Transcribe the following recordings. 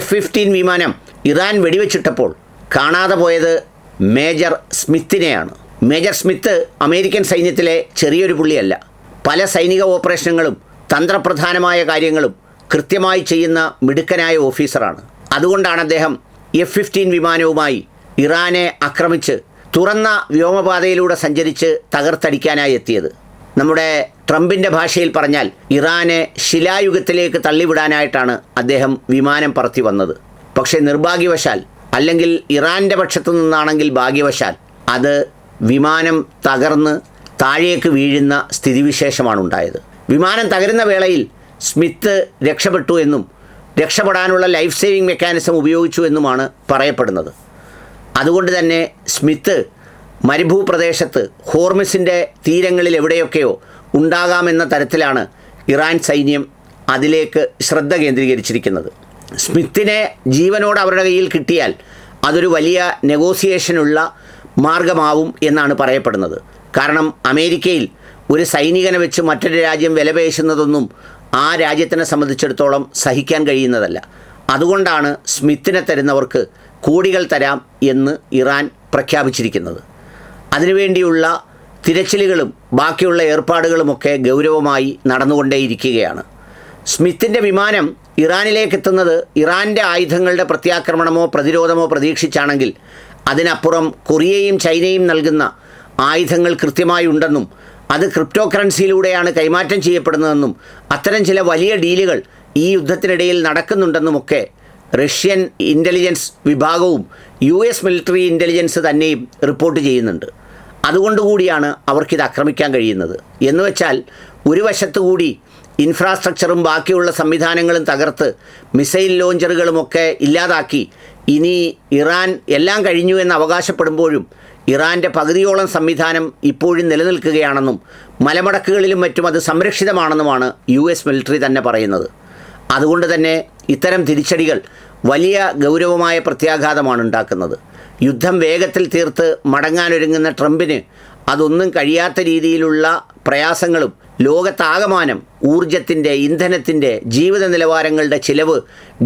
F-15 വിമാനം Iran വെടിവെച്ചിട്ടപ്പോൾ കാണാതെ പോയത് മേജർ സ്മിത്തിനെയാണ്. മേജർ സ്മിത്ത് അമേരിക്കൻ സൈന്യത്തിലെ ചെറിയൊരു പുള്ളിയല്ല. പല സൈനിക ഓപ്പറേഷനുകളും തന്ത്രപ്രധാനമായ കാര്യങ്ങളും കൃത്യമായി ചെയ്യുന്ന മിടുക്കനായ ഓഫീസറാണ്. അതുകൊണ്ടാണ് അദ്ദേഹം F-15 വിമാനവുമായി ഇറാനെ ആക്രമിച്ച് തുറന്ന വ്യോമപാതയിലൂടെ സഞ്ചരിച്ച് തകർത്തടിക്കാനായി എത്തിയത്. നമ്മുടെ ട്രംപിൻ്റെ ഭാഷയിൽ പറഞ്ഞാൽ ഇറാനെ ശിലായുഗത്തിലേക്ക് തള്ളിവിടാനായിട്ടാണ് അദ്ദേഹം വിമാനം പറത്തി വന്നത്. പക്ഷേ നിർഭാഗ്യവശാൽ, അല്ലെങ്കിൽ ഇറാൻ്റെ പക്ഷത്തു നിന്നാണെങ്കിൽ ഭാഗ്യവശാൽ, അത് വിമാനം തകർന്ന് താഴേക്ക് വീഴുന്ന സ്ഥിതിവിശേഷമാണ് ഉണ്ടായത്. വിമാനം തകരുന്ന വേളയിൽ സ്മിത്ത് രക്ഷപ്പെട്ടു എന്നും രക്ഷപ്പെടാനുള്ള ലൈഫ് സേവിംഗ് മെക്കാനിസം ഉപയോഗിച്ചു എന്നുമാണ് പറയപ്പെടുന്നത്. അതുകൊണ്ട് തന്നെ സ്മിത്ത് മരുഭൂപ്രദേശത്ത് ഹോർമിസിൻ്റെ തീരങ്ങളിൽ എവിടെയൊക്കെയോ ഉണ്ടാകാമെന്ന തരത്തിലാണ് ഇറാൻ സൈന്യം അതിലേക്ക് ശ്രദ്ധ കേന്ദ്രീകരിച്ചിരിക്കുന്നത്. സ്മിത്തിനെ ജീവനോട് അവരുടെ കയ്യിൽ കിട്ടിയാൽ അതൊരു വലിയ നെഗോസിയേഷനുള്ള മാർഗമാവും എന്നാണ് പറയപ്പെടുന്നത്. കാരണം അമേരിക്കയിൽ ഒരു സൈനികനെ വെച്ച് മറ്റൊരു രാജ്യം വിലപേശുന്നതൊന്നും ആ രാജ്യത്തിനെ സംബന്ധിച്ചിടത്തോളം സഹിക്കാൻ കഴിയുന്നതല്ല. അതുകൊണ്ടാണ് സ്മിത്തിനെ തരുന്നവർക്ക് കോടികൾ തരാം എന്ന് ഇറാൻ പ്രഖ്യാപിച്ചിരിക്കുന്നത്. അതിനുവേണ്ടിയുള്ള തിരച്ചിലുകളും ബാക്കിയുള്ള ഏർപ്പാടുകളുമൊക്കെ ഗൗരവമായി നടന്നുകൊണ്ടേയിരിക്കുകയാണ്. സ്മിത്തിൻ്റെ വിമാനം ഇറാനിലേക്ക് എത്തുന്നത് ഇറാൻ്റെ ആയുധങ്ങളുടെ പ്രത്യാക്രമണമോ പ്രതിരോധമോ പ്രതീക്ഷിച്ചാണെങ്കിൽ അതിനപ്പുറം കൊറിയയും ചൈനയും നൽകുന്ന ആയുധങ്ങൾ കൃത്യമായി ഉണ്ടെന്നും അത് ക്രിപ്റ്റോ കറൻസിയിലൂടെയാണ് കൈമാറ്റം ചെയ്യപ്പെടുന്നതെന്നും അത്തരം ചില വലിയ ഡീലുകൾ ഈ യുദ്ധത്തിനിടയിൽ നടക്കുന്നുണ്ടെന്നുമൊക്കെ റഷ്യൻ ഇൻ്റലിജൻസ് വിഭാഗവും US മിലിറ്ററി ഇൻ്റലിജൻസ് തന്നെയും റിപ്പോർട്ട് ചെയ്യുന്നുണ്ട്. അതുകൊണ്ടുകൂടിയാണ് അവർക്കിത് ആക്രമിക്കാൻ കഴിയുന്നത്. എന്നുവെച്ചാൽ ഒരു വശത്തുകൂടി ഇൻഫ്രാസ്ട്രക്ചറും ബാക്കിയുള്ള സംവിധാനങ്ങളും തകർത്ത് മിസൈൽ ലോഞ്ചറുകളുമൊക്കെ ഇല്ലാതാക്കി ഇനി ഇറാൻ എല്ലാം കഴിഞ്ഞു എന്ന് അവകാശപ്പെടുമ്പോഴും ഇറാൻ്റെ പകുതിയോളം സംവിധാനം ഇപ്പോഴും നിലനിൽക്കുകയാണെന്നും മലമടക്കുകളിലും മറ്റും അത് സംരക്ഷിതമാണെന്നുമാണ് US മിലിറ്ററി തന്നെ പറയുന്നത്. അതുകൊണ്ട് തന്നെ ഇത്തരം തിരിച്ചടികൾ വലിയ ഗൗരവമായ പ്രത്യാഘാതമാണ് ഉണ്ടാക്കുന്നത്. യുദ്ധം വേഗത്തിൽ തീർത്ത് മടങ്ങാനൊരുങ്ങുന്ന ട്രംപിന് അതൊന്നും കഴിയാത്ത രീതിയിലുള്ള പ്രയാസങ്ങളും ലോകത്താകമാനം ഊർജത്തിൻ്റെ, ഇന്ധനത്തിൻ്റെ, ജീവിത നിലവാരങ്ങളുടെ ചിലവ്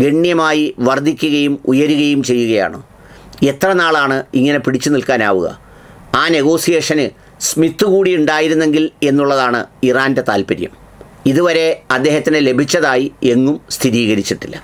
ഗണ്യമായി വർദ്ധിക്കുകയും ഉയരുകയും ചെയ്യുകയാണ്. എത്ര നാളാണ് ഇങ്ങനെ പിടിച്ചു നിൽക്കാനാവുക? ആ നെഗോസിയേഷന് സ്മിത്ത് കൂടി ഉണ്ടായിരുന്നെങ്കിൽ എന്നുള്ളതാണ് ഇറാൻ്റെ താല്പര്യം. ഇതുവരെ അദ്ദേഹത്തിന് ലഭിച്ചതായി എങ്ങും സ്ഥിരീകരിച്ചിട്ടില്ല.